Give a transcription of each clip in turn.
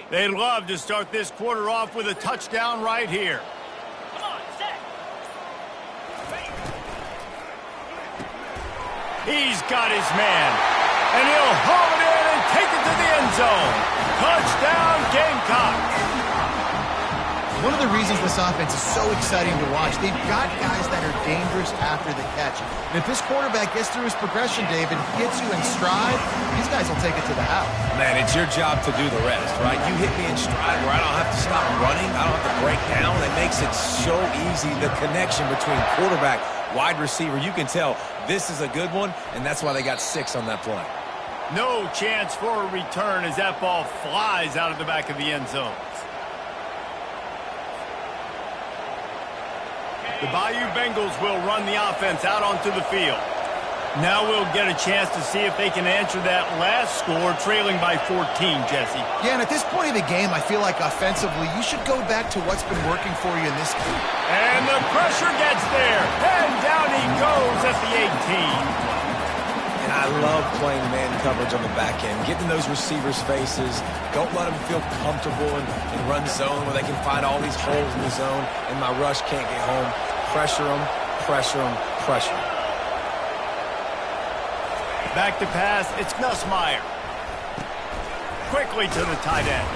They'd love to start this quarter off with a touchdown right here. He's got his man, and he'll haul it in and take it to the end zone. Touchdown, Gamecocks. One of the reasons this offense is so exciting to watch, they've got guys that are dangerous after the catch. And if this quarterback gets through his progression, David, gets you in stride, these guys will take it to the house. Man, it's your job to do the rest, right? You hit me in stride where I don't have to stop running. I don't have to break down. It makes it so easy, the connection between quarterback, wide receiver. You can tell this is a good one, and that's why they got 6 on that play. No chance for a return as that ball flies out of the back of the end zone. The Bayou Bengals will run the offense out onto the field. Now we'll get a chance to see if they can answer that last score, trailing by 14, Jesse. Yeah, and at this point of the game, I feel like offensively, you should go back to what's been working for you in this game. And the pressure gets there, and down he goes at the 18. And I love playing man coverage on the back end, getting those receivers' faces. Don't let them feel comfortable in run zone where they can find all these holes in the zone, and my rush can't get home. Pressure them, pressure them, pressure them. Back to pass, it's Nussmeier. Quickly to the tight end.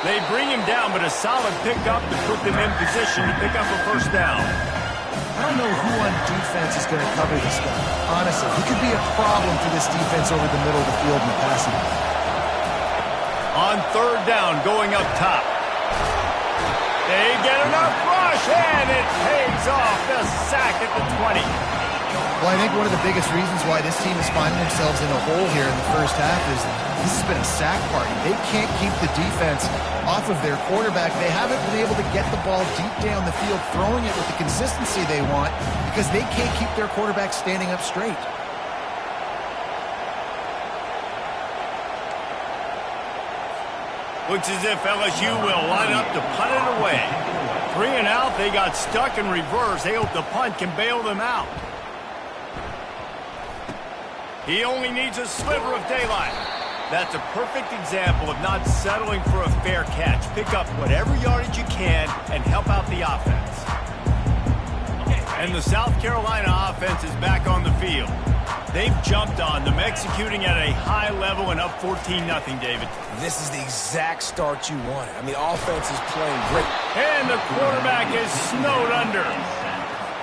They bring him down, but a solid pickup to put them in position to pick up a first down. I don't know who on defense is going to cover this guy. Honestly, he could be a problem for this defense over the middle of the field in the passing game. On third down, going up top. They get enough rush, and it pays off. The sack at the 20. Well, I think one of the biggest reasons why this team is finding themselves in a hole here in the first half is this has been a sack party. They can't keep the defense off of their quarterback. They haven't been able to get the ball deep down the field, throwing it with the consistency they want because they can't keep their quarterback standing up straight. Looks as if LSU will line up to punt it away. 3 and out, they got stuck in reverse. They hope the punt can bail them out. He only needs a sliver of daylight. That's a perfect example of not settling for a fair catch. Pick up whatever yardage you can and help out the offense. And the South Carolina offense is back on the field. They've jumped on them, executing at a high level and up 14-0, David. This is the exact start you wanted. I mean, offense is playing great. And the quarterback is snowed under.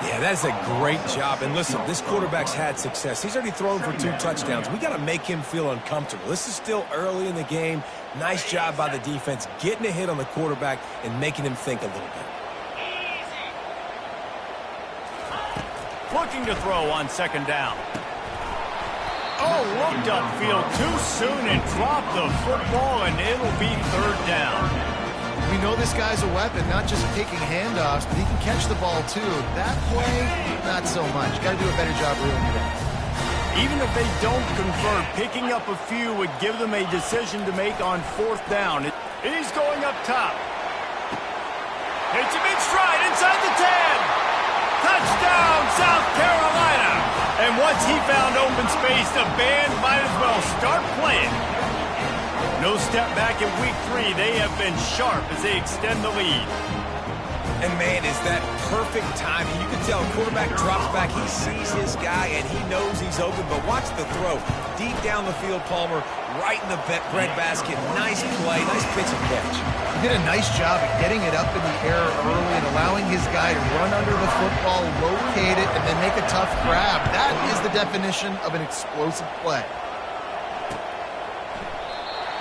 Yeah, that's a great job. And listen, this quarterback's had success. He's already thrown for 2 touchdowns. We got to make him feel uncomfortable. This is still early in the game. Nice job by the defense, getting a hit on the quarterback and making him think a little bit. Looking to throw on second down. Oh, looked upfield too soon and dropped the football, and it'll be third down. We know this guy's a weapon, not just taking handoffs, but he can catch the ball too. That play, not so much. Got to do a better job reeling it in. Even if they don't convert, picking up a few would give them a decision to make on fourth down. He's going up top. Hits him in stride inside the 10. Touchdown, South Carolina. And once he found open space, the band might as well start playing. No step back in week 3. They have been sharp as they extend the lead. And, man, is that perfect timing. You can tell quarterback drops back. He sees his guy, and he knows he's open. But watch the throw. Deep down the field, Palmer, right in the breadbasket. Nice play, nice pitch and catch. He did a nice job of getting it up in the air early and allowing his guy to run under the football, locate it, and then make a tough grab. That is the definition of an explosive play.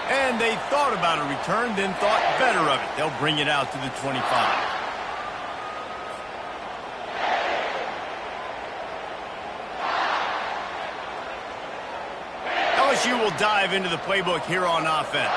And they thought about a return, then thought better of it. They'll bring it out to the 25. LSU will dive into the playbook here on offense.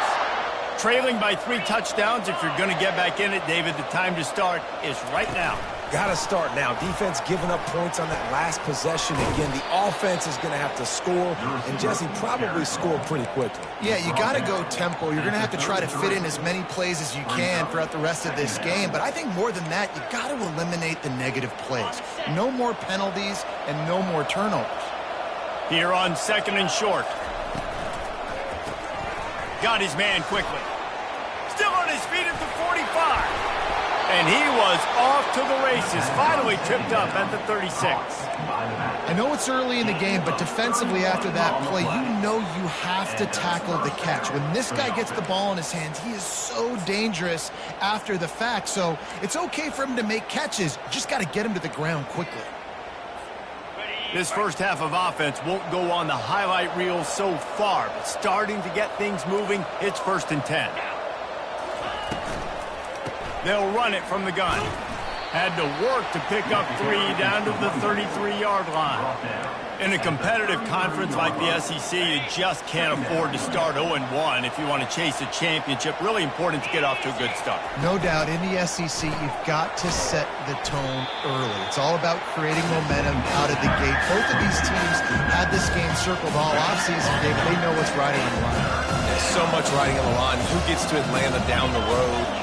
Trailing by 3 touchdowns, if you're going to get back in it, David, the time to start is right now. Got to start now. Defense giving up points on that last possession. Again, the offense is going to have to score, and Jesse probably score pretty quickly. Yeah, you got to go tempo. You're going to have to try to fit in as many plays as you can throughout the rest of this game. But I think more than that, you got to eliminate the negative plays. No more penalties and no more turnovers. Here on second and short. Got his man quickly. Still his feet at the 45. And he was off to the races, finally tripped up at the 36. I know it's early in the game, but defensively after that play, you know you have to tackle the catch. When this guy gets the ball in his hands, he is so dangerous after the fact. So it's okay for him to make catches. You just got to get him to the ground quickly. This first half of offense won't go on the highlight reel so far, but starting to get things moving, it's 1st and 10. They'll run it from the gun. Had to work to pick up 3 down to the 33-yard line. In a competitive conference like the SEC, you just can't afford to start 0-1 if you want to chase a championship. Really important to get off to a good start. No doubt, in the SEC, you've got to set the tone early. It's all about creating momentum out of the gate. Both of these teams had this game circled all offseason, David. They know what's riding on the line. There's so much riding on the line. Who gets to Atlanta down the road?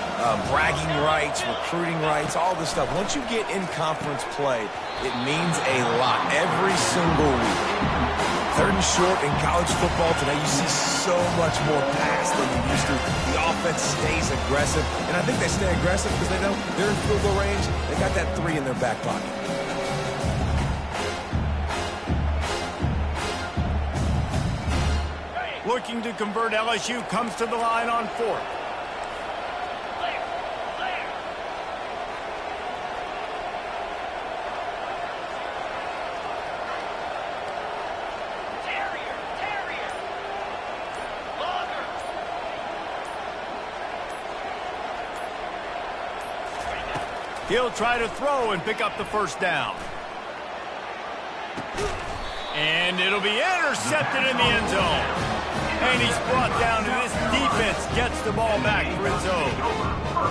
Bragging rights, recruiting rights, all this stuff. Once you get in conference play, it means a lot every single week. 3rd and short in college football today, you see so much more pass than you used to. The offense stays aggressive, and I think they stay aggressive because they know they're in field goal range. They got that 3 in their back pocket. Looking to convert, LSU comes to the line on 4th. He'll try to throw and pick up the 1st down. And it'll be intercepted in the end zone. And he's brought down, and this defense gets the ball back for its own.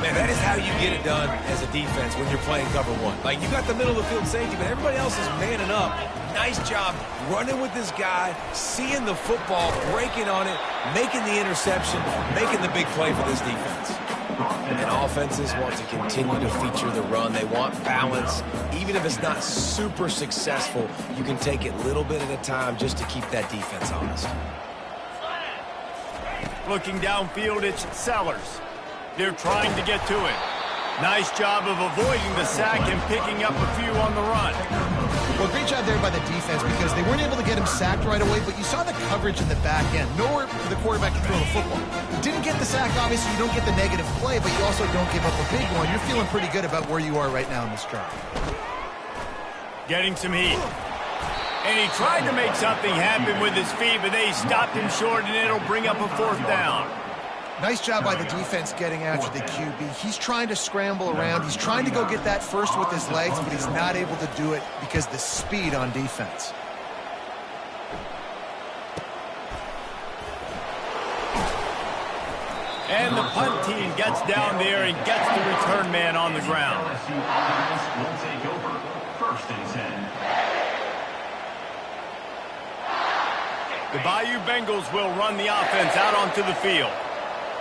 Man, that is how you get it done as a defense when you're playing cover 1. Like, you got the middle of the field safety, but everybody else is manning up. Nice job running with this guy, seeing the football, breaking on it, making the interception, making the big play for this defense. And offenses want to continue to feature the run. They want balance. Even if it's not super successful, you can take it little bit at a time just to keep that defense honest. Looking downfield, it's Sellers. They're trying to get to it. Nice job of avoiding the sack and picking up a few on the run. Well, great job there by the defense because they weren't able to get him sacked right away, but you saw the coverage in the back end. Nowhere for the quarterback to throw the football. Didn't get the sack, obviously. You don't get the negative play, but you also don't give up a big one. You're feeling pretty good about where you are right now in this drive. Getting some heat. And he tried to make something happen with his feet, but they stopped him short, and it'll bring up a 4th down. Nice job by the defense getting after the QB. He's trying to scramble around. He's trying to go get that first with his legs, but he's not able to do it because of the speed on defense. And the punt team gets down there and gets the return man on the ground. Will take over 1st and 10. The Bayou Bengals will run the offense out onto the field.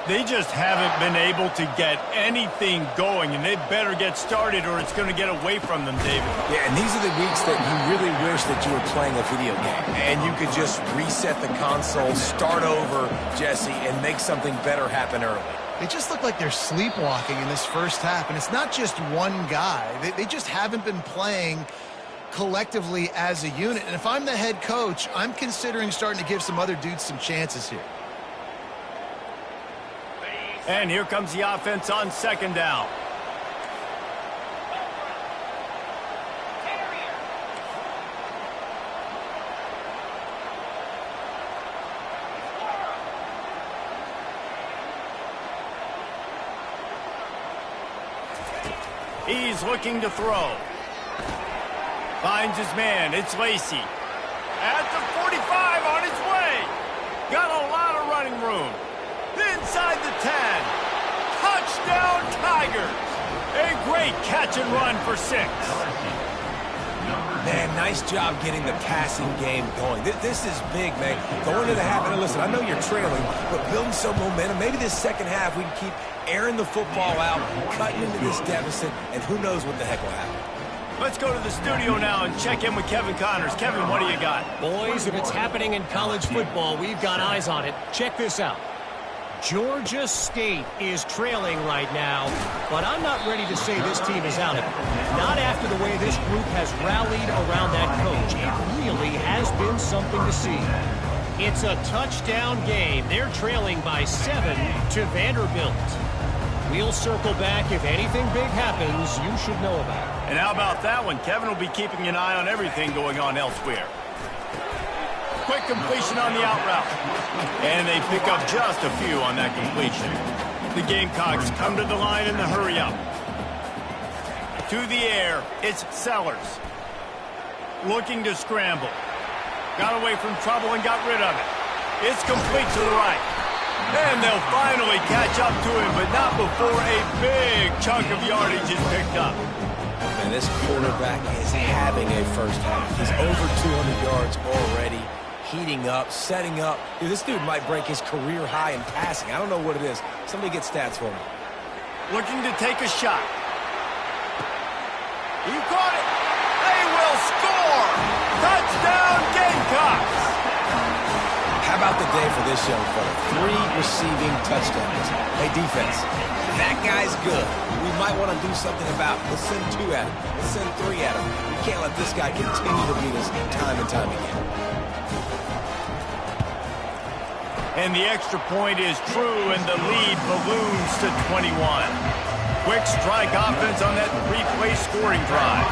They just haven't been able to get anything going, and they better get started or it's going to get away from them, David. Yeah, and these are the weeks that you really wish that you were playing a video game, and you could just reset the console, start over, Jesse, and make something better happen early. They just look like they're sleepwalking in this first half, and it's not just one guy. They just haven't been playing collectively as a unit, and if I'm the head coach, I'm considering starting to give some other dudes some chances here. And here comes the offense on 2nd down. He's looking to throw. Finds his man. It's Lacy. At the 45 on his way. Got a lot of running room. Inside the 10. Touchdown Tigers. A great catch and run for 6. Man, nice job getting the passing game going. This is big, man. Going to the half, and listen, I know you're trailing, but building some momentum. Maybe this second half we can keep airing the football out, cutting into this deficit, and who knows what the heck will happen. Let's go to the studio now and check in with Kevin Connors. Kevin, what do you got? Boys, if it's happening in college football, we've got eyes on it. Check this out. Georgia State is trailing right now, but I'm not ready to say this team is out of it. Not after the way this group has rallied around that coach. It really has been something to see. It's a touchdown game. They're trailing by 7 to Vanderbilt. We'll circle back if anything big happens you should know about. And how about that one? Kevin will be keeping an eye on everything going on elsewhere. Quick completion on the out route. And they pick up just a few on that completion. The Gamecocks come to the line in the hurry up. To the air, it's Sellers. Looking to scramble. Got away from trouble and got rid of it. It's complete to the right. And they'll finally catch up to him, but not before a big chunk of yardage is picked up. And this quarterback is having a first half. He's over 200 yards already. Heating up, setting up. Dude, this dude might break his career high in passing. I don't know what it is. Somebody get stats for me. Looking to take a shot. He caught it. They will score. Touchdown Gamecocks. How about the day for this young fella? 3 receiving touchdowns. Hey, defense, that guy's good. We might want to do something about it. Let's send 2 at him. Let's send 3 at him. We can't let this guy continue to beat us time and time again. And the extra point is true, and the lead balloons to 21. Quick strike offense on that 3-play scoring drive.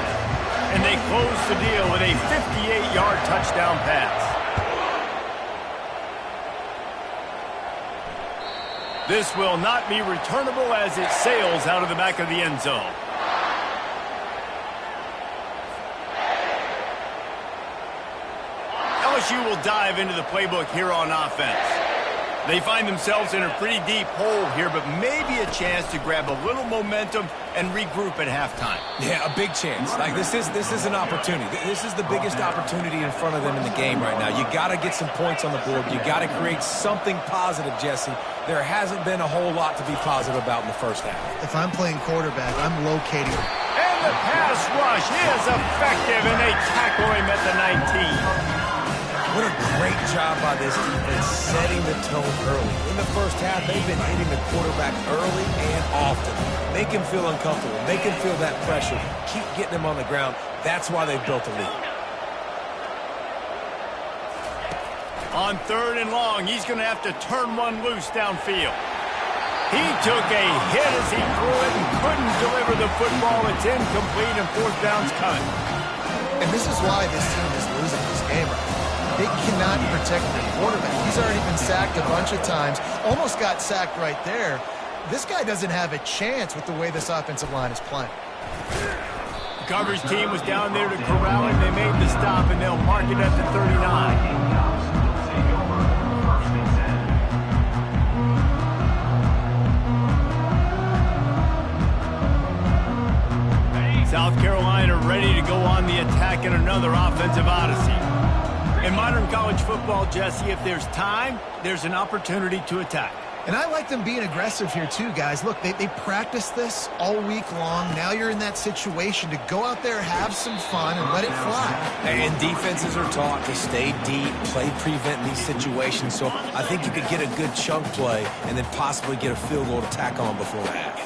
And they close the deal with a 58-yard touchdown pass. This will not be returnable as it sails out of the back of the end zone. LSU will dive into the playbook here on offense. They find themselves in a pretty deep hole here, but maybe a chance to grab a little momentum and regroup at halftime. Yeah, a big chance. Like this is an opportunity. This is the biggest opportunity in front of them in the game right now. You got to get some points on the board. You got to create something positive, Jesse. There hasn't been a whole lot to be positive about in the first half. If I'm playing quarterback, I'm locating. And the pass rush is effective, and they tackle him at the 19. What a great job by this defense setting the tone early. In the first half, they've been hitting the quarterback early and often. Make him feel uncomfortable. Make him feel that pressure. Keep getting him on the ground. That's why they've built a lead. On 3rd and long, he's going to have to turn one loose downfield. He took a hit as he threw it and couldn't deliver the football. It's incomplete and 4th down's cut. And this is why this team is losing this game right now. They cannot protect their quarterback. He's already been sacked a bunch of times. Almost got sacked right there. This guy doesn't have a chance with the way this offensive line is playing. The coverage team was down there to corral him. They made the stop, and they'll mark it at the 39. South Carolina ready to go on the attack in another offensive odyssey. In modern college football, Jesse, if there's time, there's an opportunity to attack. And I like them being aggressive here too, guys. Look, they practice this all week long. Now you're in that situation to go out there, have some fun, and let it fly. And defenses are taught to stay deep, play prevent in these situations. So I think you could get a good chunk play and then possibly get a field goal to tack on before the half.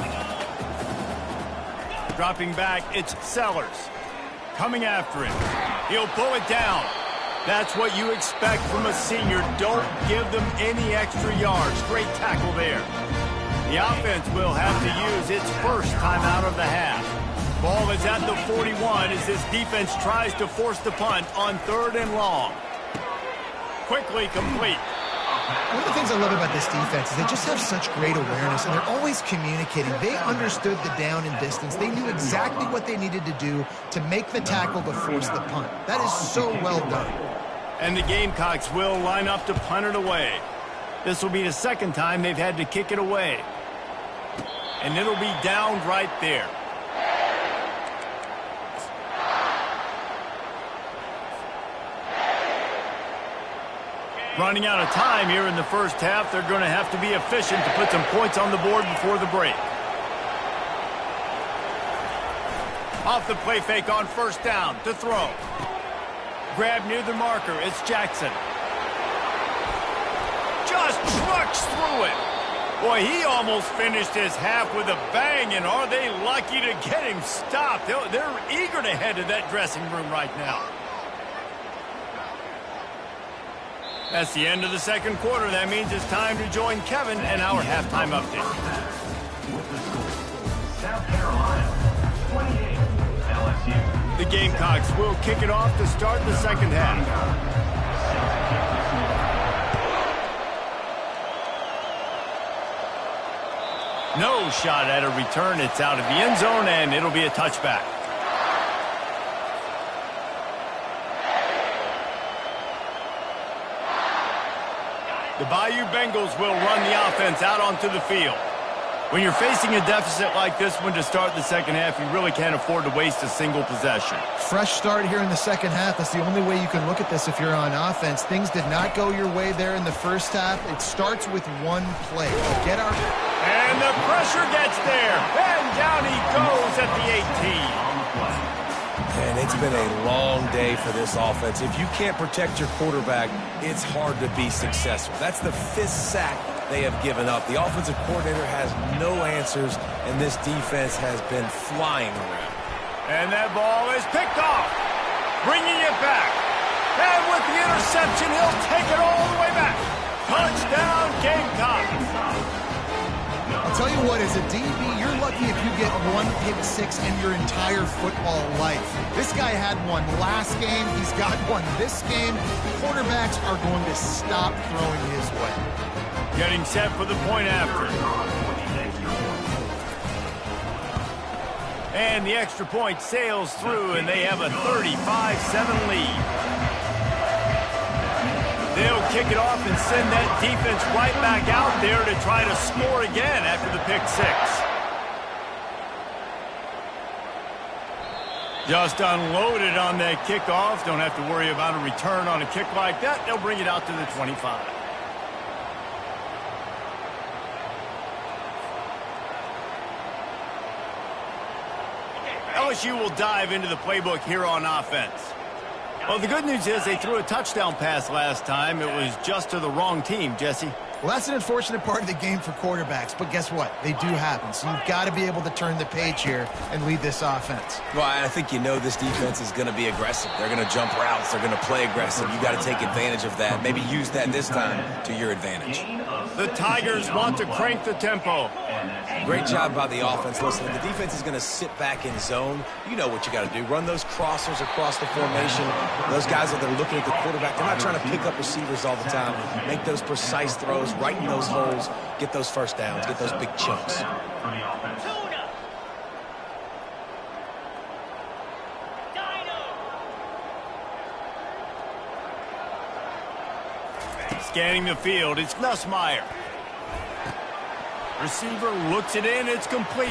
Dropping back, it's Sellers. Coming after him. He'll pull it down. That's what you expect from a senior. Don't give them any extra yards. Great tackle there. The offense will have to use its first time out of the half. Ball is at the 41 as this defense tries to force the punt on 3rd and long. Quickly complete. One of the things I love about this defense is they just have such great awareness, and they're always communicating. They understood the down and distance. They knew exactly what they needed to do to make the tackle to force the punt. That is so well done. And the Gamecocks will line up to punt it away. This will be the 2nd time they've had to kick it away. And it'll be down right there. Running out of time here in the first half. They're going to have to be efficient to put some points on the board before the break. Off the play fake on 1st down to throw. Grab near the marker. It's Jackson. Just trucks through it. Boy, he almost finished his half with a bang, and are they lucky to get him stopped? They're eager to head to that dressing room right now. That's the end of the second quarter. That means it's time to join Kevin and our halftime update. South Carolina, 28, LSU. The Gamecocks will kick it off to start the second half. No shot at a return. It's out of the end zone, and it'll be a touchback. The Bayou Bengals will run the offense out onto the field. When you're facing a deficit like this one to start the second half, you really can't afford to waste a single possession. Fresh start here in the second half. That's the only way you can look at this if you're on offense. Things did not go your way there in the first half. It starts with one play. And the pressure gets there. And down he goes at the 18. And it's been a long day for this offense. If you can't protect your quarterback, it's hard to be successful. That's the 5th sack they have given up. The offensive coordinator has no answers, and this defense has been flying around. And that ball is picked off, bringing it back. And with the interception, he'll take it all the way back. Touchdown, Gamecocks. I'll tell you what, as a DB, you're lucky if you get one pick six in your entire football life. This guy had one last game. He's got one this game. Quarterbacks are going to stop throwing his way. Getting set for the point after. And the extra point sails through, and they have a 35-7 lead. They'll kick it off and send that defense right back out there to try to score again after the pick six. Just unloaded on that kickoff. Don't have to worry about a return on a kick like that. They'll bring it out to the 25. LSU will dive into the playbook here on offense. Well, the good news is they threw a touchdown pass last time. It was just to the wrong team, Jesse. Well, that's an unfortunate part of the game for quarterbacks, but guess what? They do happen, so you've got to be able to turn the page here and lead this offense. Well, I think you know this defense is going to be aggressive. They're going to jump routes. They're going to play aggressive. You got to take advantage of that. Maybe use that this time to your advantage. The Tigers want to crank the tempo. Great job by the offense. Listen, the defense is going to sit back in zone. You know what you got to do. Run those crossers across the formation. Those guys that are looking at the quarterback, they're not trying to pick up receivers all the time. Make those precise throws, right in those holes, get those first downs, get those big chunks. Scanning the field, it's Nussmeier. Receiver looks it in, it's complete.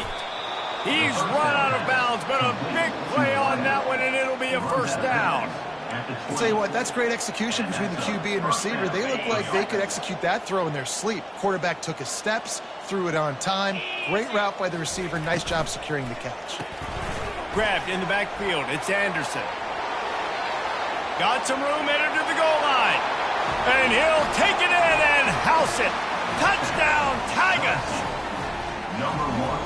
He's run out of bounds, but a big play on that one, and it'll be a first down. I'll tell you what, that's great execution between the QB and receiver. They look like they could execute that throw in their sleep. Quarterback took his steps, threw it on time. Great route by the receiver. Nice job securing the catch. Grabbed in the backfield, it's Anderson. Got some room, headed to the goal line. And he'll take it in and house it. Touchdown, Tigers!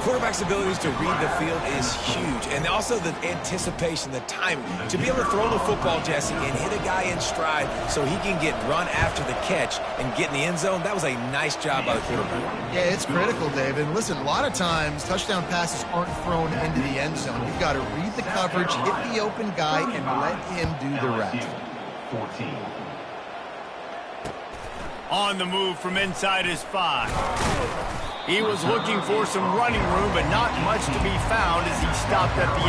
Quarterback's abilities to read the field is huge. And also the anticipation, the timing. To be able to throw the football, Jesse, and hit a guy in stride so he can get run after the catch and get in the end zone, that was a nice job by the quarterback. Yeah, it's critical, David. And listen, a lot of times touchdown passes aren't thrown into the end zone. You've got to read the coverage, hit the open guy, and let him do the rest. 14. On the move from inside his 5. He was looking for some running room, but not much to be found as he stopped at the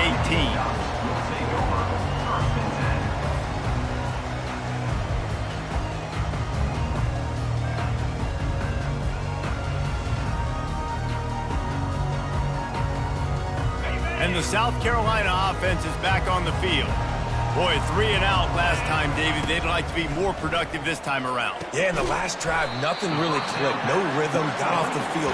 18. And the South Carolina offense is back on the field. Boy, 3 and out last time, David. They'd like to be more productive this time around. Yeah, in the last drive, nothing really clicked. No rhythm. Got off the field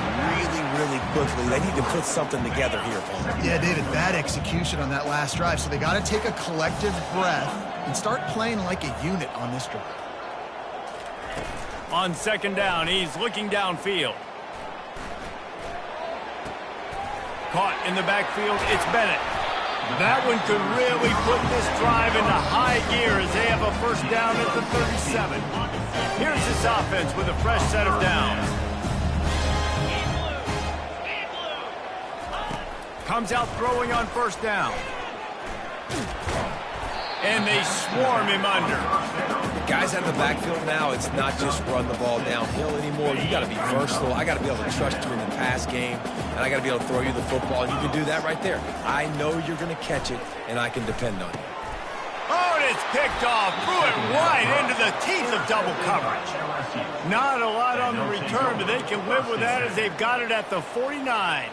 really quickly. They need to put something together here for them. Yeah, David, bad execution on that last drive. So they got to take a collective breath and start playing like a unit on this drive. On second down, he's looking downfield. Caught in the backfield, it's Bennett. That one could really put this drive into high gear as they have a first down at the 37. Here's this offense with a fresh set of downs. Comes out throwing on first down. And they swarm him under. Guys out of the backfield now, it's not just run the ball downhill anymore. You got to be versatile. I got to be able to trust you in the pass game, and I got to be able to throw you the football, and you can do that right there. I know you're going to catch it, and I can depend on you. Oh, and it's picked off. Threw it right into the teeth of double coverage. Not a lot on the return, but they can live with that as they've got it at the 49.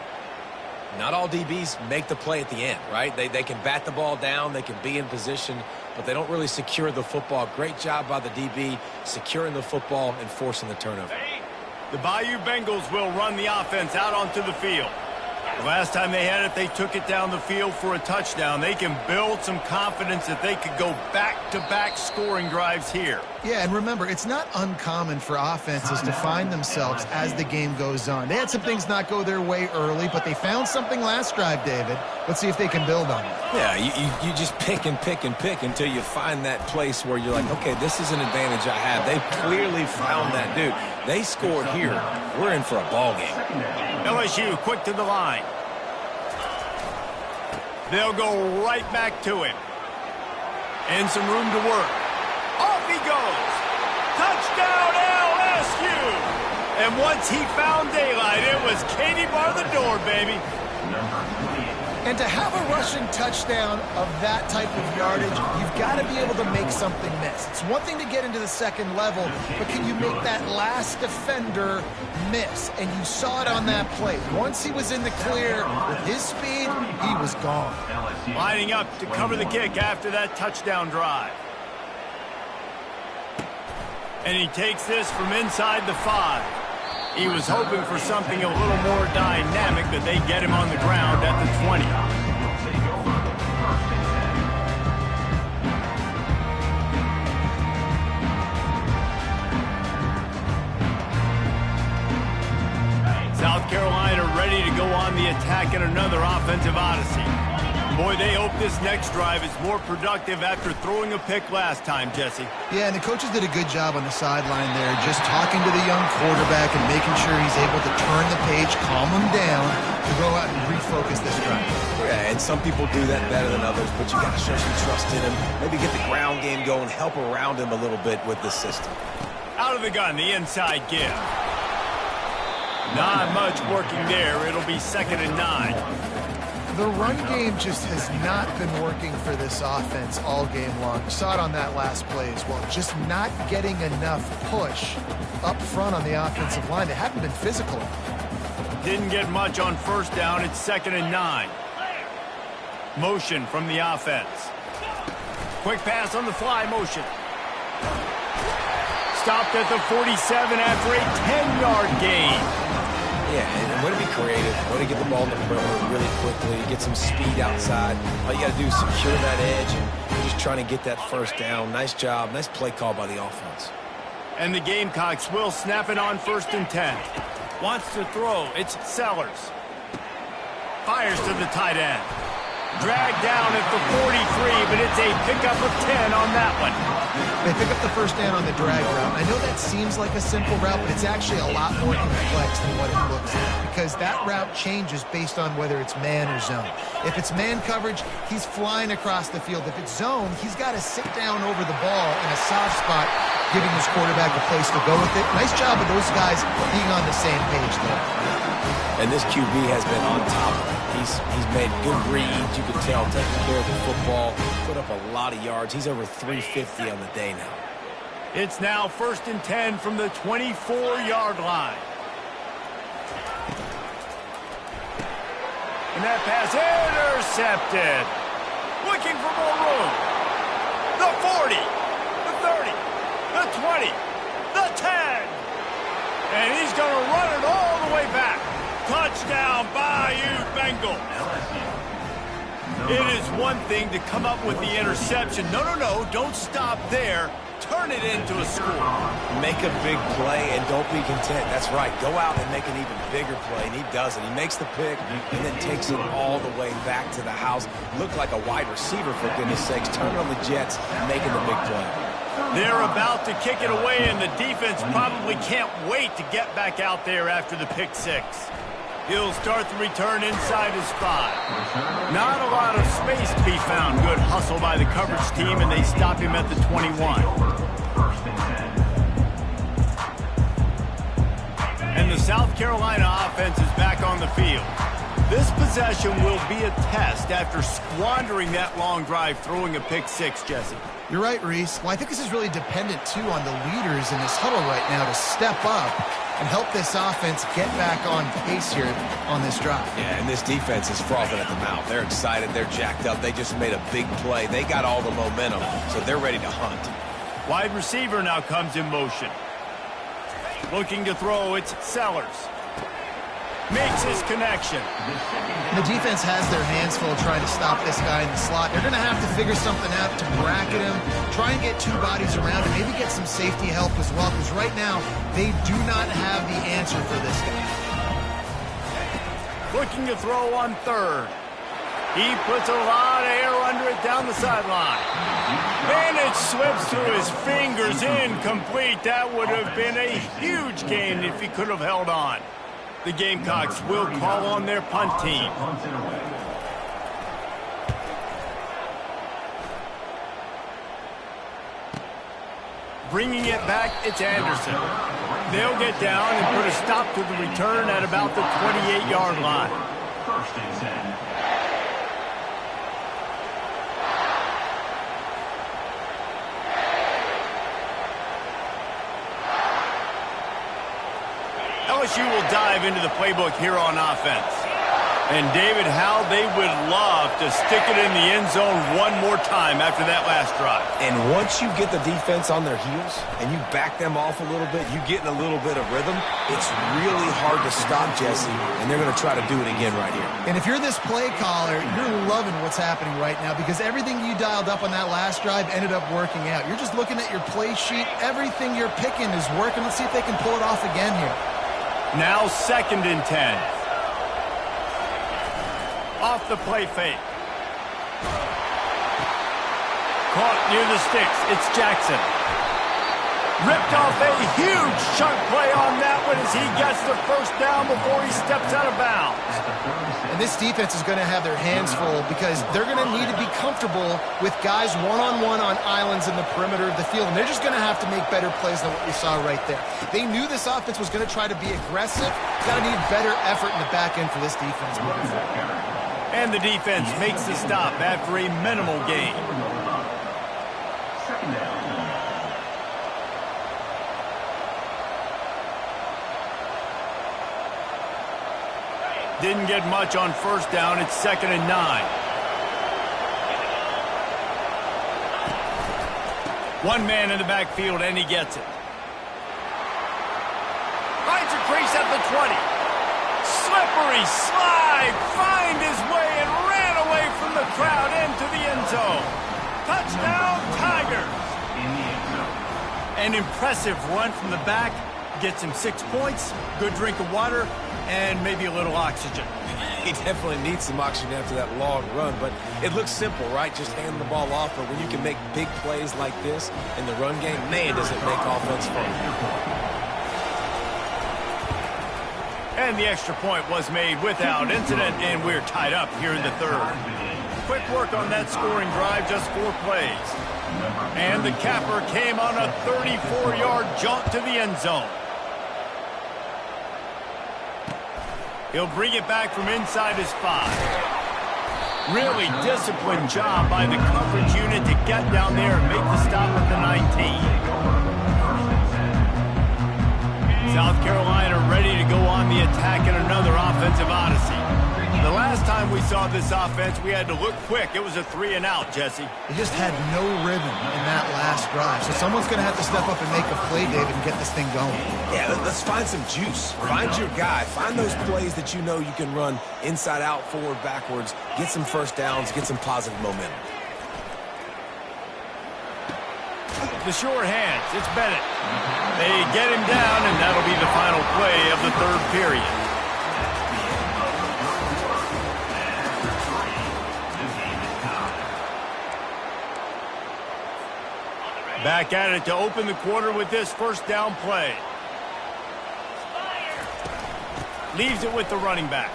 Not all DBs make the play at the end, right? They can bat the ball down, they can be in position, but they don't really secure the football. Great job by the DB securing the football and forcing the turnover. The Bayou Bengals will run the offense out onto the field. The last time they had it, they took it down the field for a touchdown. They can build some confidence that they could go back-to-back scoring drives here. Yeah, and remember, it's not uncommon for offenses to find themselves as the game goes on. They had some things not go their way early, but they found something last drive, David. Let's see if they can build on it. Yeah, you just pick and pick and pick until you find that place where you're like, okay, this is an advantage I have. They clearly found that dude. They scored here. We're in for a ball game. LSU quick to the line. They'll go right back to him. And some room to work. Off he goes. Touchdown LSU. And once he found daylight, it was Katie bar the door, baby. And to have a rushing touchdown of that type of yardage, you've got to be able to make something miss. It's one thing to get into the second level, but can you make that last defender miss? And you saw it on that play. Once he was in the clear with his speed, he was gone. Lining up to cover the kick after that touchdown drive. And he takes this from inside the 5. He was hoping for something a little more dynamic, but they get him on the ground at the 20. South Carolina ready to go on the attack in another offensive odyssey. Boy, they hope this next drive is more productive after throwing a pick last time, Jesse. Yeah, and the coaches did a good job on the sideline there, just talking to the young quarterback and making sure he's able to turn the page, calm him down, to go out and refocus this drive. Yeah, and some people do that better than others, but you got to show some trust in him. Maybe get the ground game going, help around him a little bit with the system. Out of the gun, the inside give. Not much working there. It'll be 2nd and 9. The run game just has not been working for this offense all game long. You saw it on that last play as well. Just not getting enough push up front on the offensive line. They haven't been physical. Didn't get much on first down. It's 2nd and 9. Motion from the offense. Quick pass on the fly motion. Stopped at the 47 after a 10-yard gain. Yeah, and way to be creative, way to get the ball in the perimeter really quickly, get some speed outside. All you got to do is secure that edge, and you're just trying to get that first down. Nice job, nice play call by the offense. And the Gamecocks will snap it on 1st and 10. Wants to throw, it's Sellers. Fires to the tight end. Dragged down at the 43, but it's a pickup of 10 on that one. They pick up the first down on the drag route. I know that seems like a simple route, but it's actually a lot more complex than what it looks like, because that route changes based on whether it's man or zone. If it's man coverage, he's flying across the field. If it's zone, he's got to sit down over the ball in a soft spot, giving his quarterback a place to go with it. Nice job of those guys being on the same page there. And this QB has been on top of it. He's made good reads, you can tell, taking care of the football, put up a lot of yards. He's over 350 on the day now. It's now 1st and 10 from the 24-yard line. And that pass intercepted. Looking for more room. The 40, the 30, the 20, the 10. And he's going to run it all the way back. Touchdown, Bayou Bengals. It is one thing to come up with the interception. No, don't stop there. turn it into a score. Make a big play and don't be content. That's right. Go out and make an even bigger play, and he does it. He makes the pick and then takes it all the way back to the house. Looked like a wide receiver, for goodness sakes. Turn on the Jets, making the big play. They're about to kick it away, and the defense probably can't wait to get back out there after the pick six. He'll start the return inside his 5. Not a lot of space to be found. Good hustle by the coverage team, and they stop him at the 21. And the South Carolina offense is back on the field. This possession will be a test after squandering that long drive throwing a pick six, Jesse. You're right, Reese. Well, I think this is really dependent, too, on the leaders in this huddle right now to step up and help this offense get back on pace here on this drive. Yeah, and this defense is frothing at the mouth. They're excited. They're jacked up. They just made a big play. They got all the momentum, so they're ready to hunt. Wide receiver now comes in motion. Looking to throw, it's Sellers. Makes his connection. The defense has their hands full trying to stop this guy in the slot. They're going to have to figure something out to bracket him, try and get two bodies around him, maybe get some safety help as well, because right now they do not have the answer for this guy. Looking to throw on third. He puts a lot of air under it down the sideline. And it slips through his fingers, incomplete. That would have been a huge gain if he could have held on. The Gamecocks will call on their punt team. Bringing it back, it's Anderson. They'll get down and put a stop to the return at about the 28-yard line. First and 10. LSU will dive into the playbook here on offense. And David, how they would love to stick it in the end zone one more time after that last drive. And once you get the defense on their heels and you back them off a little bit, you get in a little bit of rhythm, it's really hard to stop, Jesse, and they're going to try to do it again right here. And if you're this play caller, you're loving what's happening right now because everything you dialed up on that last drive ended up working out. You're just looking at your play sheet. Everything you're picking is working. Let's see if they can pull it off again here. Now 2nd and 10. Off the play fake. Caught near the sticks. It's Jackson. Ripped off a huge chunk play on that one as he gets the first down before he steps out of bounds. And this defense is going to have their hands full because they're going to need to be comfortable with guys one-on-one on islands in the perimeter of the field. And they're just going to have to make better plays than what we saw right there. They knew this offense was going to try to be aggressive. Got to need better effort in the back end for this defense moving forward. And the defense makes the stop after a minimal gain. Second down. Didn't get much on first down. It's 2nd and 9. One man in the backfield, and he gets it. Finds a crease at the 20. Slippery slide. Find his way and ran away from the crowd into the end zone. Touchdown, Tigers. In the end zone. An impressive run from the back. Gets him 6 points, good drink of water, and maybe a little oxygen. He definitely needs some oxygen after that long run, but it looks simple, right? Just hand the ball off, but when you can make big plays like this in the run game, man, does it make offense fun. And the extra point was made without incident, and we're tied up here in the third. Quick work on that scoring drive, just 4 plays. And the capper came on a 34-yard jaunt to the end zone. He'll bring it back from inside his 5. Really disciplined job by the coverage unit to get down there and make the stop at the 19. South Carolina ready to go on the attack in another offensive odyssey. The last time we saw this offense, we had to look quick. It was a 3-and-out, Jesse. They just had no rhythm in that last drive. So someone's going to have to step up and make a play, David, and get this thing going. Yeah, let's find some juice. Find your guy. Find those plays that you know you can run inside out, forward, backwards. Get some first downs. Get some positive momentum. The sure hands. It's Bennett. They get him down, and that'll be the final play of the third period. Back at it to open the quarter with this first down play. Leaves it with the running back.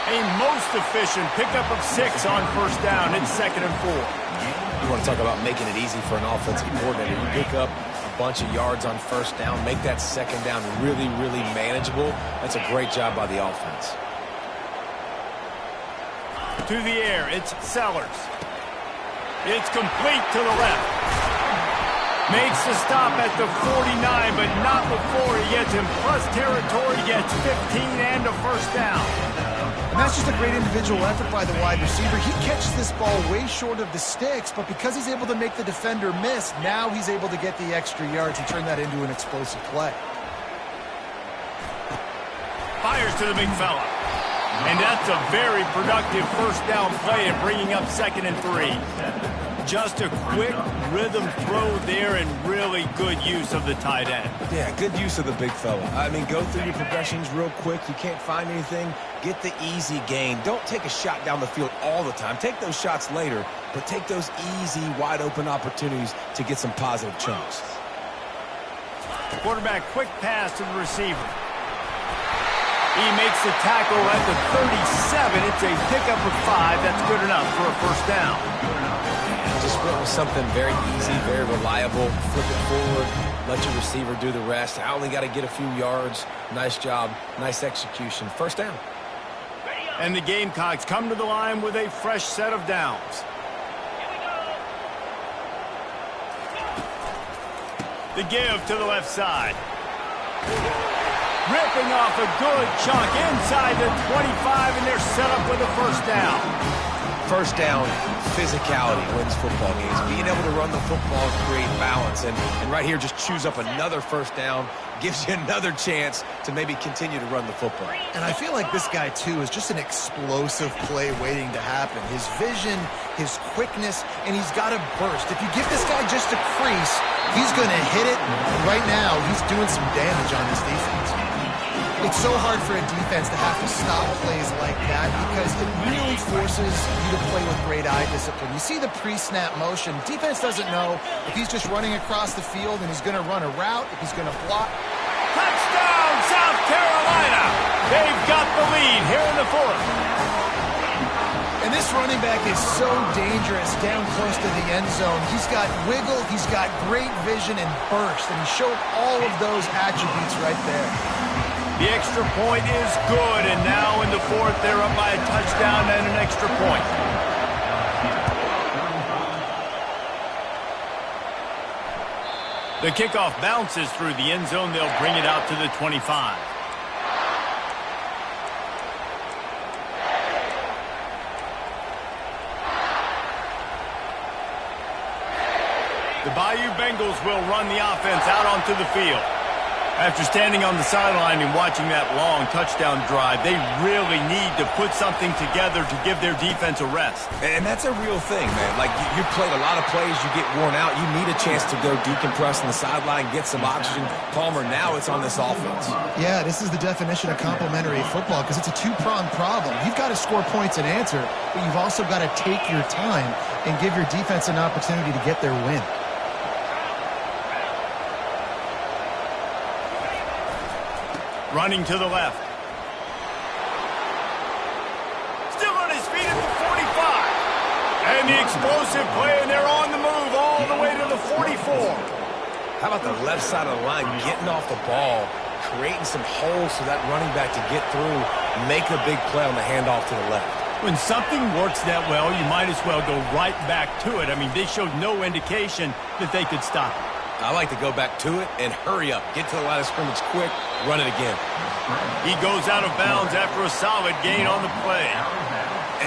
A most efficient pickup of 6 on first down. It's 2nd and 4. You want to talk about making it easy for an offensive coordinator. You pick up a bunch of yards on first down, make that second down really, really manageable. That's a great job by the offense. To the air, it's Sellers. It's complete to the left. Makes the stop at the 49, but not before he gets in plus territory, gets 15 and a first down. And that's just a great individual effort by the wide receiver. He catches this ball way short of the sticks, but because he's able to make the defender miss, now he's able to get the extra yards and turn that into an explosive play. Fires to the big fella. And that's a very productive first down play and bringing up 2nd and 3. Just a quick rhythm throw there and really good use of the tight end. Yeah, good use of the big fella. I mean, go through your progressions real quick. You can't find anything. Get the easy gain. Don't take a shot down the field all the time. Take those shots later, but take those easy, wide-open opportunities to get some positive chunks. Quarterback quick pass to the receiver. He makes the tackle at the 37. It's a pickup of 5. That's good enough for a first down. Just went with something very easy, very reliable. Flip it forward, let your receiver do the rest. I only got to get a few yards. Nice job, nice execution. First down. And the Gamecocks come to the line with a fresh set of downs. The give to the left side. Ripping off a good chunk inside the 25, and they're set up with a first down. First down, physicality wins football games. Being able to run the football, create balance. And right here, just choose up another first down. Gives you another chance to maybe continue to run the football. And I feel like this guy, too, is just an explosive play waiting to happen. His vision, his quickness, and he's got a burst. If you give this guy just a crease, he's going to hit it. And right now, he's doing some damage on this defense. It's so hard for a defense to have to stop plays like that because it really forces you to play with great eye discipline. You see the pre-snap motion. Defense doesn't know if he's just running across the field and he's going to run a route, if he's going to block. Touchdown, South Carolina! They've got the lead here in the fourth. And this running back is so dangerous down close to the end zone. He's got wiggle, he's got great vision and burst, and he showed all of those attributes right there. The extra point is good, and now in the fourth, they're up by a touchdown and an extra point. The kickoff bounces through the end zone. They'll bring it out to the 25. The Bayou Bengals will run the offense out onto the field. After standing on the sideline and watching that long touchdown drive, they really need to put something together to give their defense a rest. And that's a real thing, man. Like, you played a lot of plays, you get worn out. You need a chance to go decompress on the sideline, get some oxygen. Palmer, now it's on this offense. Yeah, this is the definition of complementary football because it's a two-pronged problem. You've got to score points and answer, but you've also got to take your time and give your defense an opportunity to get their win. Running to the left. Still on his feet at the 45. And the explosive play, and they're on the move all the way to the 44. How about the left side of the line, getting off the ball, creating some holes for that running back to get through, make a big play on the handoff to the left. When something works that well, you might as well go right back to it. I mean, they showed no indication that they could stop it. I like to go back to it and hurry up. Get to the line of scrimmage quick, run it again. He goes out of bounds after a solid gain on the play.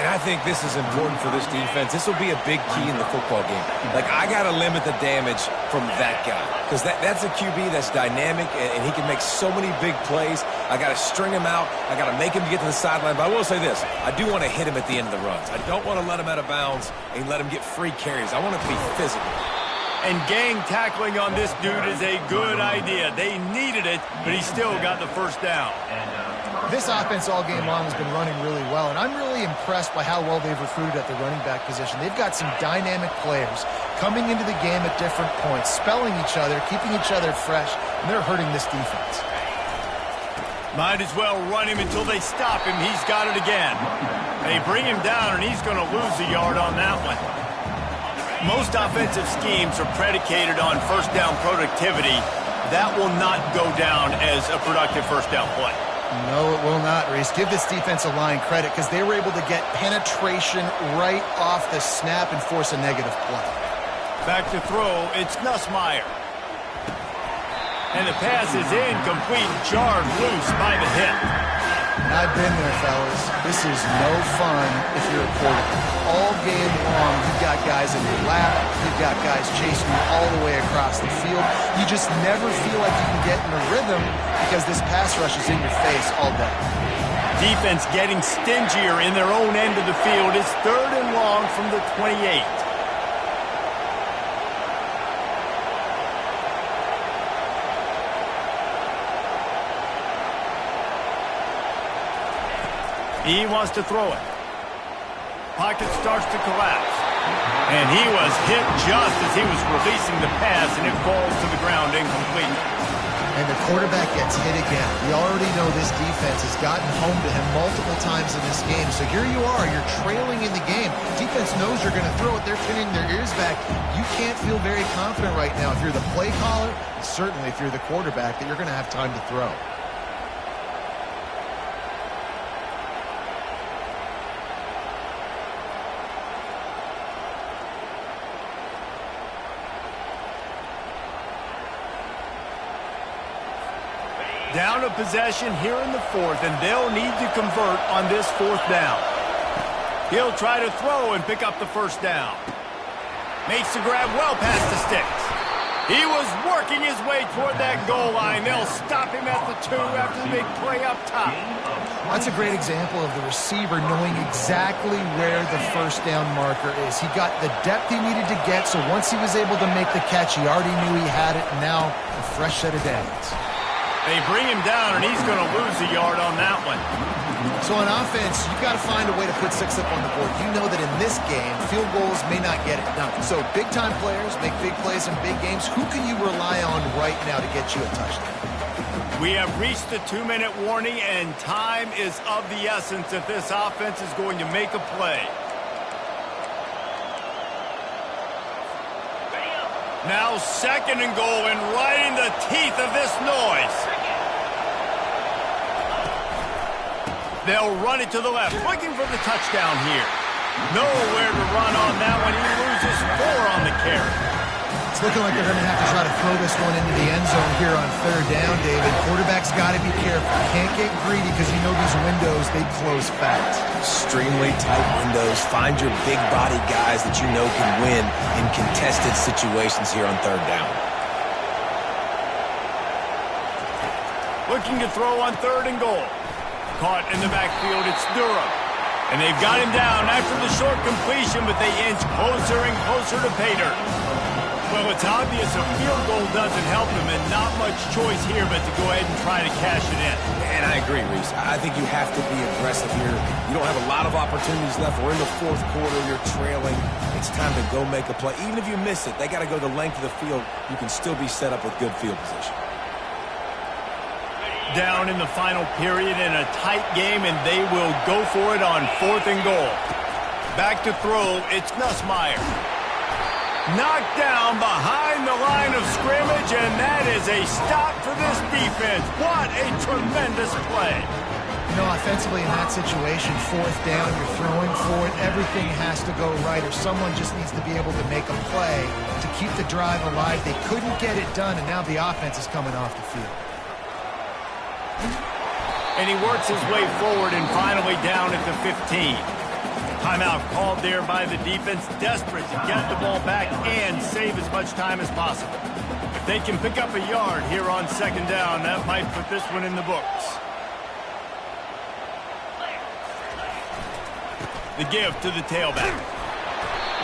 And I think this is important for this defense. This will be a big key in the football game. Like, I got to limit the damage from that guy because that's a QB that's dynamic, and he can make so many big plays. I got to string him out. I got to make him get to the sideline. But I will say this. I do want to hit him at the end of the runs. I don't want to let him out of bounds and let him get free carries. I want to be physical. And gang tackling on this dude is a good idea. They needed it, but he still got the first down. This offense all game long has been running really well, and I'm really impressed by how well they've recruited at the running back position. They've got some dynamic players coming into the game at different points, spelling each other, keeping each other fresh, and they're hurting this defense. Might as well run him until they stop him. He's got it again. They bring him down, and he's going to lose a yard on that one. Most offensive schemes are predicated on first down productivity. That will not go down as a productive first down play. No, it will not, Reese. Give this defensive line credit because they were able to get penetration right off the snap and force a negative play. Back to throw, it's Nussmeier. And the pass is incomplete, jarred loose by the hip. I've been there, fellas. This is no fun if you're a quarterback. All game long, you've got guys in your lap. You've got guys chasing you all the way across the field. You just never feel like you can get in a rhythm because this pass rush is in your face all day. Defense getting stingier in their own end of the field. It's 3rd and long from the 28. He wants to throw it. Pocket starts to collapse. And he was hit just as he was releasing the pass, and it falls to the ground incomplete. And the quarterback gets hit again. We already know this defense has gotten home to him multiple times in this game. So here you are. You're trailing in the game. Defense knows you're going to throw it. They're pinning their ears back. You can't feel very confident right now if you're the play caller, and certainly if you're the quarterback, that you're going to have time to throw. Down a possession here in the 4th, and they'll need to convert on this 4th down. He'll try to throw and pick up the first down. Makes the grab well past the sticks. He was working his way toward that goal line. They'll stop him at the 2 after the big play up top. That's a great example of the receiver knowing exactly where the first down marker is. He got the depth he needed to get, so once he was able to make the catch, he already knew he had it, and now a fresh set of downs. They bring him down, and he's going to lose a yard on that one. So on offense, you've got to find a way to put 6 up on the board. You know that in this game, field goals may not get it done. So big-time players make big plays in big games. Who can you rely on right now to get you a touchdown? We have reached the 2-minute warning, and time is of the essence if this offense is going to make a play. Now 2nd and goal, and right in the teeth of this noise. They'll run it to the left, looking for the touchdown here. Nowhere to run on that one. He loses 4 on the carry. It's looking like they're going to have to try to throw this one into the end zone here on 3rd down, David. Quarterback's got to be careful. Can't get greedy because you know these windows, they close fast. Extremely tight windows. Find your big body guys that you know can win in contested situations here on 3rd down. Looking to throw on 3rd and goal. Caught in the backfield, it's Durham. And they've got him down after the short completion, but they inch closer and closer to Pater. Well, it's obvious a field goal doesn't help him, and not much choice here but to go ahead and try to cash it in. And I agree, Reese. I think you have to be aggressive here. You don't have a lot of opportunities left. We're in the 4th quarter. You're trailing. It's time to go make a play. Even if you miss it, they got to go the length of the field. You can still be set up with good field position. Down in the final period in a tight game, and they will go for it on 4th and goal. Back to throw, it's Nussmeier. Knocked down behind the line of scrimmage, and that is a stop for this defense. What a tremendous play. You know, offensively in that situation, 4th down, you're throwing for it. Everything has to go right, or someone just needs to be able to make a play to keep the drive alive. They couldn't get it done, and now the offense is coming off the field. And he works his way forward and finally down at the 15. Timeout called there by the defense, desperate to get the ball back and save as much time as possible. If they can pick up a yard here on second down, that might put this one in the books. The give to the tailback.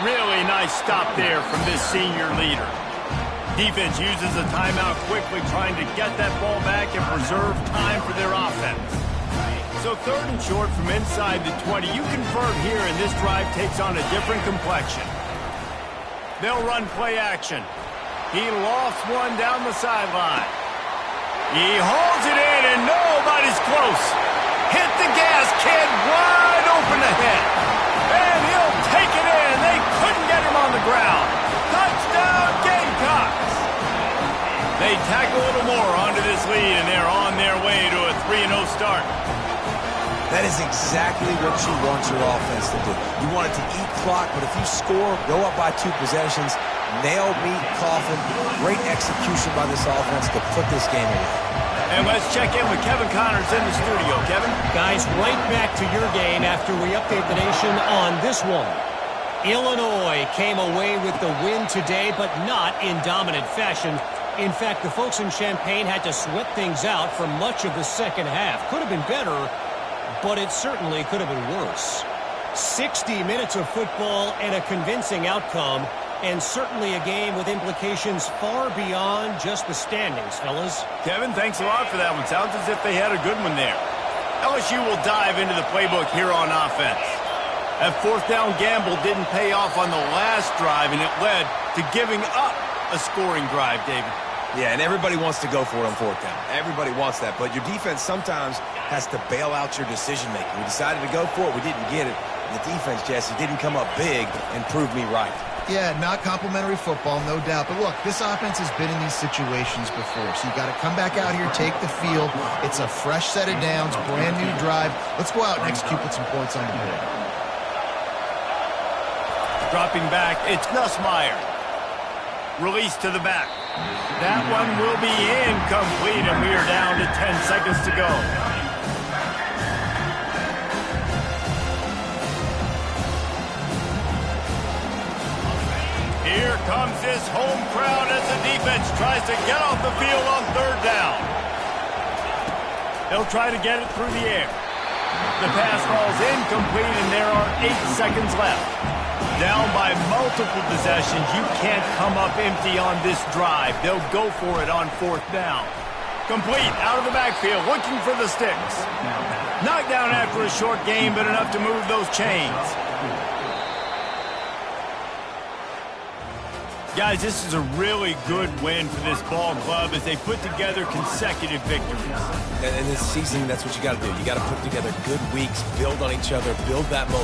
Really nice stop there from this senior leader. Defense uses a timeout quickly, trying to get that ball back and preserve time for their offense. So third and short from inside the 20. You convert here, and this drive takes on a different complexion. They'll run play action. He lofts one down the sideline. He holds it in, and nobody's close. Hit the gas, kid, wide open ahead. And he'll take it in. They couldn't get him on the ground. Touchdown, Gamecocks. They tack a little more onto this lead, and they're on their way to a 3-0 start. That is exactly what you want your offense to do. You want it to eat clock, but if you score, go up by 2 possessions, nail, meet, coffin. Great execution by this offense to put this game away. And let's check in with Kevin Connors in the studio. Kevin? Guys, right back to your game after we update the nation on this one. Illinois came away with the win today, but not in dominant fashion. In fact, the folks in Champaign had to sweat things out for much of the second half. Could have been better, but it certainly could have been worse. 60 minutes of football and a convincing outcome, and certainly a game with implications far beyond just the standings, fellas. Kevin, thanks a lot for that one. Sounds as if they had a good one there. LSU will dive into the playbook here on offense. That fourth down gamble didn't pay off on the last drive, and it led to giving up a scoring drive, David. Yeah, and everybody wants to go for it on fourth down. Everybody wants that, but your defense sometimes has to bail out your decision-making. We decided to go for it. We didn't get it. The defense, Jesse, didn't come up big and prove me right. Yeah, not complimentary football, no doubt. But look, this offense has been in these situations before, so you got to come back out here, take the field. It's a fresh set of downs, brand new drive. Let's go out and execute with some points on the board. Dropping back, it's Nussmeier. Release to the back. That one will be incomplete, and we are down to 10 seconds to go. Here comes this home crowd as the defense tries to get off the field on third down. They'll try to get it through the air. The pass falls incomplete, and there are 8 seconds left. Down by multiple possessions, you can't come up empty on this drive. They'll go for it on fourth down. Complete, out of the backfield, looking for the sticks. Knocked down after a short gain, but enough to move those chains. Guys, this is a really good win for this ball club as they put together consecutive victories. And this season, that's what you got to do. You got to put together good weeks, build on each other, build that momentum.